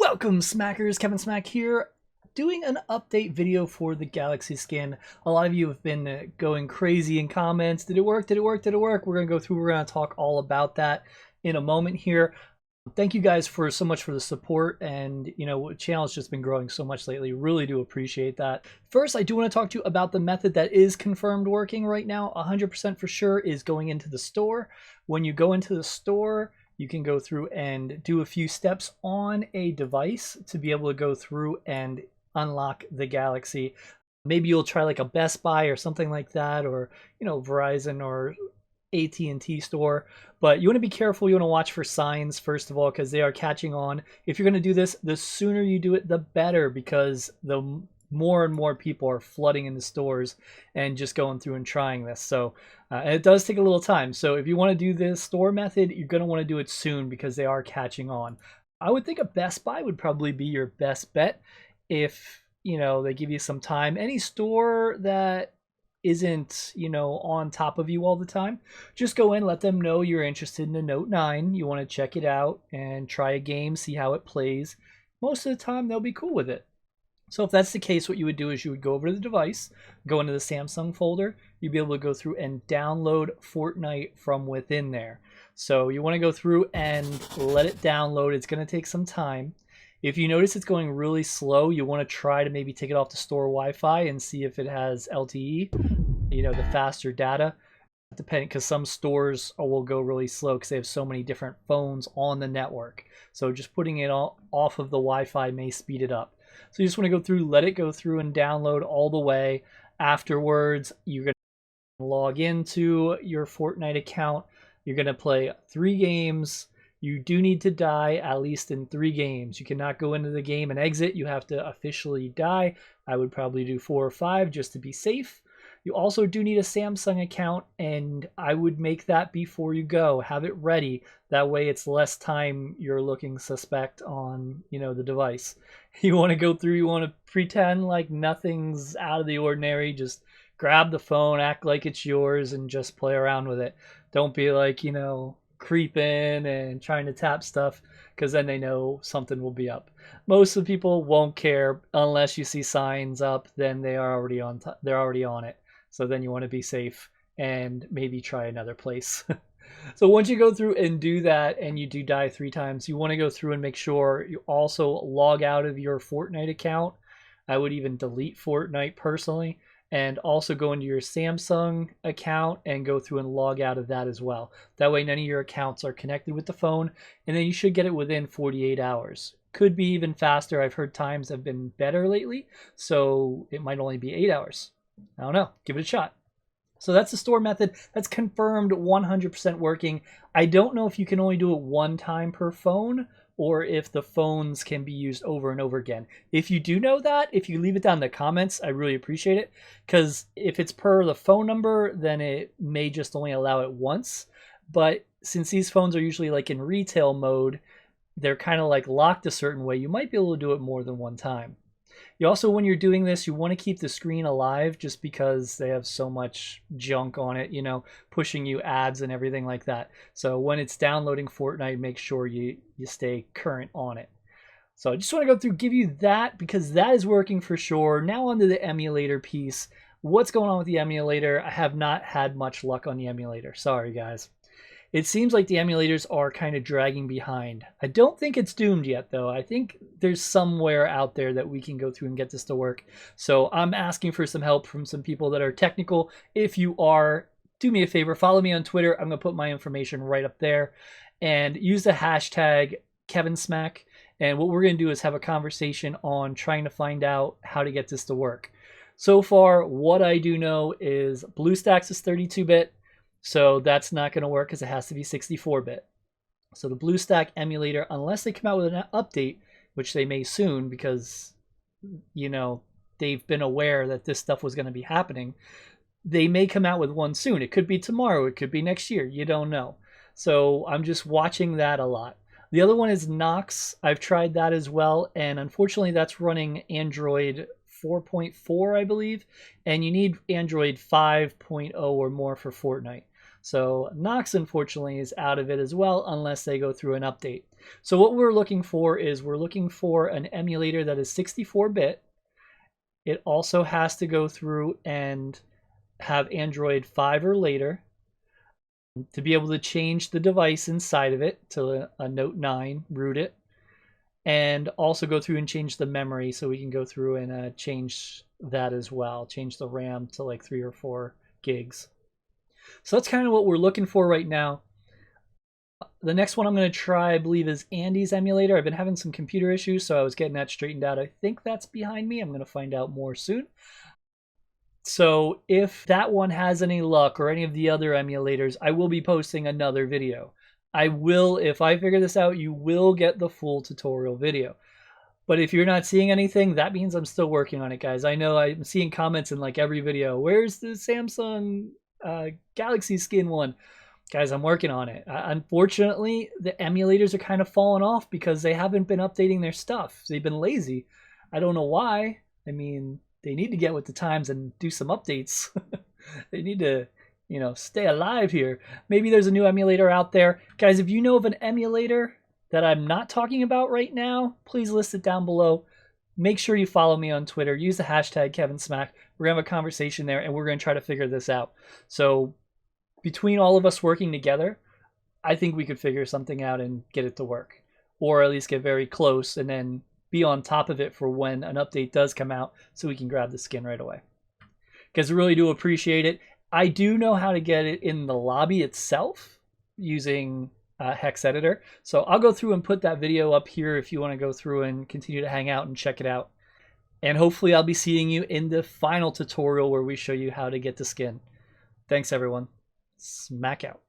Welcome, Smackers. Kevinsmak here, doing an update video for the Galaxy skin. A lot of you have been going crazy in comments. Did it work? Did it work? Did it work? We're going to talk all about that in a moment here. Thank you guys for so much for the support, and the channel's just been growing so much lately. Really do appreciate that. First, I do want to talk to you about the method that is confirmed working right now. 100% for sure is going into the store. When you go into the store, you can go through and do a few steps on a device to be able to go through and unlock the Galaxy. Maybe you'll try like a Best Buy or something like that, or Verizon or AT&T store, but you want to be careful. You want to watch for signs first of all, because they are catching on. If you're going to do this, the sooner you do it, the better, because the more and more people are flooding in the stores and just going through and trying this. So and it does take a little time. So if you want to do this store method, you're going to want to do it soon because they are catching on. I would think a Best Buy would probably be your best bet if they give you some time. Any store that isn't on top of you all the time, just go in, let them know you're interested in the Note 9, you want to check it out and try a game, see how it plays. Most of the time they'll be cool with it. So if that's the case, what you would do is you would go over to the device, go into the Samsung folder, you'd be able to go through and download Fortnite from within there. So you want to go through and let it download. It's going to take some time. If you notice it's going really slow, you want to try to maybe take it off the store Wi-Fi and see if it has LTE, the faster data. Depending, because some stores will go really slow because they have so many different phones on the network. So just putting it off of the Wi-Fi may speed it up. So you just want to go through, let it go through and download all the way. Afterwards, you're going to log into your Fortnite account. You're going to play 3 games. You do need to die at least in 3 games. You cannot go into the game and exit. You have to officially die. I would probably do 4 or 5 just to be safe. You also do need a Samsung account, and I would make that before you go. Have it ready. That way it's less time you're looking suspect on, the device. You want to go through, you want to pretend like nothing's out of the ordinary. Just grab the phone, act like it's yours, and just play around with it. Don't be like, creeping and trying to tap stuff, because then they know something will be up. Most of the people won't care unless you see signs up. Then they are already on. They're already on it. So then you want to be safe and maybe try another place. So once you go through and do that, and you do die 3 times, you want to go through and make sure you also log out of your Fortnite account. I would even delete Fortnite personally, and also go into your Samsung account and go through and log out of that as well. That way none of your accounts are connected with the phone, and then you should get it within 48 hours. Could be even faster. I've heard times have been better lately, so it might only be 8 hours. I don't know. Give it a shot. So that's the store method. That's confirmed 100% working. I don't know if you can only do it 1 time per phone, or if the phones can be used over and over again. If you do know that, if you leave it down in the comments, I really appreciate it. Because if it's per the phone number, then it may just only allow it once. But since these phones are usually like in retail mode, they're kind of like locked a certain way, you might be able to do it more than 1 time. You also, when you're doing this, you want to keep the screen alive, just because they have so much junk on it, pushing you ads and everything like that. So when it's downloading Fortnite, make sure you stay current on it. So I just want to go through, give you that, because that is working for sure. Now onto the emulator piece. What's going on with the emulator? I have not had much luck on the emulator. Sorry, guys. It seems like the emulators are kind of dragging behind. I don't think it's doomed yet, though. I think there's somewhere out there that we can go through and get this to work. So I'm asking for some help from some people that are technical. If you are, do me a favor, follow me on Twitter. I'm going to put my information right up there. And use the hashtag Kevinsmak. And what we're going to do is have a conversation on trying to find out how to get this to work. So far, what I do know is BlueStacks is 32-bit. So that's not going to work because it has to be 64-bit. So the BlueStack emulator, unless they come out with an update, which they may soon, because, they've been aware that this stuff was going to be happening, they may come out with one soon. It could be tomorrow. It could be next year. You don't know. So I'm just watching that a lot. The other one is Nox. I've tried that as well, and unfortunately that's running Android 4.4, I believe, and you need Android 5.0 or more for Fortnite. So Nox, unfortunately, is out of it as well, unless they go through an update. So what we're looking for is we're looking for an emulator that is 64-bit. It also has to go through and have Android 5 or later to be able to change the device inside of it to a Note 9, root it, and also go through and change the memory so we can go through and change that as well, change the RAM to like 3 or 4 gigs. So that's kind of what we're looking for right now. The next one I'm going to try, I believe, is Andy's emulator. I've been having some computer issues, so I was getting that straightened out. I think that's behind me. I'm going to find out more soon. So if that one has any luck, or any of the other emulators, I will be posting another video. I will, if I figure this out, you will get the full tutorial video. But if you're not seeing anything, that means I'm still working on it, guys. I know I'm seeing comments in like every video. Where's the Samsung Galaxy skin one? Guys, I'm working on it. Unfortunately, the emulators are kind of falling off because they haven't been updating their stuff. They've been lazy. I don't know why. I mean, they need to get with the times and do some updates. They need to, you know, stay alive here. Maybe there's a new emulator out there. Guys, if you know of an emulator that I'm not talking about right now, please list it down below. Make sure you follow me on Twitter. Use the hashtag Kevinsmak. We're going to have a conversation there, and we're going to try to figure this out. So between all of us working together, I think we could figure something out and get it to work. Or at least get very close and then be on top of it for when an update does come out so we can grab the skin right away. Because I really do appreciate it. I do know how to get it in the lobby itself using Hex Editor. So I'll go through and put that video up here if you want to go through and continue to hang out and check it out. And hopefully I'll be seeing you in the final tutorial where we show you how to get the skin. Thanks everyone. Smack out.